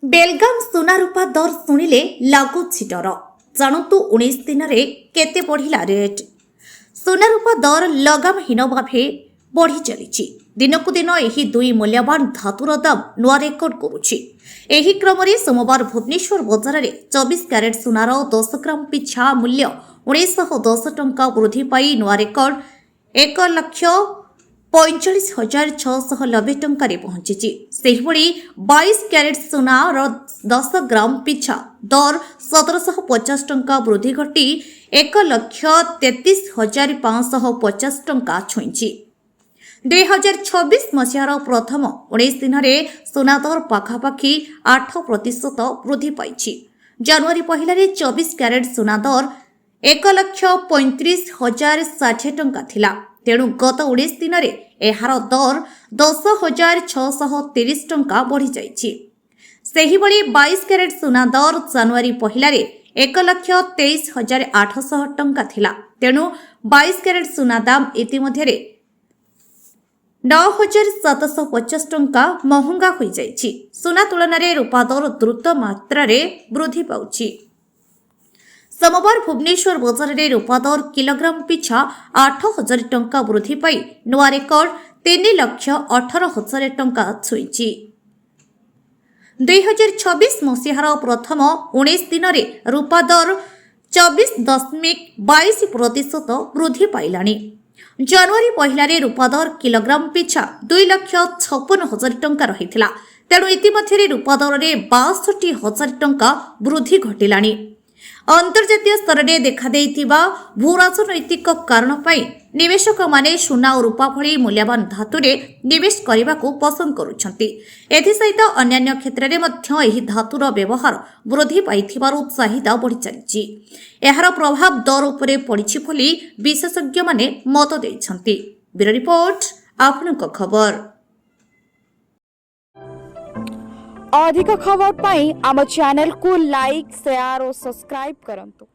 बेलगाम सुना रूपा दर शुणिले लगुच डर जानतु 19 दिन में केते बढ़िला रेट। सुना रूपा दर लगामहीन भाव बढ़ी चली दिनकू दिन यही दुई मूल्यवान धातुर दाम नुआ रेकर्ड करुछि। एही क्रम में सोमवार भुवनेश्वर बजार में 24 क्यारेट सुनार 10 ग्राम पिछा मूल्य 1910 टंका वृद्धि पाई नुआ रेकर्ड 1,45,690 टंकार पहुंची। सेहिभଳି 22 क्यारेट सुनार 10 ग्राम पिछा दर 1750 टंका वृद्धि घटी 1,33,550 टंका छुईंची। 2026 मसीहार प्रथम 19 दिन में सुना दर पाखापाखि 8% वृद्धि पाई। जनवरी पहले 24 क्यारेट सुना दर 1,35,060 टंका थिला। तेणु गत 19 दिन में एहार दर 10,630 टंका बढ़ी जाइछि। सेहिभଳି 22 क्यारेट सुना दर जनवरी पहले 1,23,800 टंका थिला। तेणु 22 क्यारेट सुना दाम इतिमध्य 9,750 टंका महंगा हो जाइछि। सुना तुलन में रूपा दर द्रुत मात्रा वृद्धि पाउछि। सोमवार भुवनेश्वर बजार में रूपा दर किलोग्राम पिछा 8,000 टंका वृद्धि पाई नुआ रेकर्ड 3,18,000 टंका छुईंची। 2026 मसीहार प्रथम 19 दिन में रूपा दर 24.22% वृद्धि पाइलानी। जनवरी पहले रूपा दर किलोग्राम पिछा 2,56,000 टंका रही। तेणु इतिमध्य रूपा दर में 62,000 टंका वृद्धि घटिलानी। अंतर्जातीय स्तर में देखा भूराजनैतिक कारण निवेशक माने सुना और रूपा भली मूल्यवान धातु निवेश करने को पसंद करुछंती। एथिसहित अन्यान्य क्षेत्र में यही धातुर व्यवहार वृद्धि पाइथिबारु चाहिदा बढ़ी चली। एहार प्रभाव दर उपरे पड़िछि बोली विशेषज्ञ माने मत देइछंती। ब्यूरो रिपोर्ट आपनक खबर। अधिक खबर पाई आम चैनल को लाइक शेयर और सब्सक्राइब करंतु।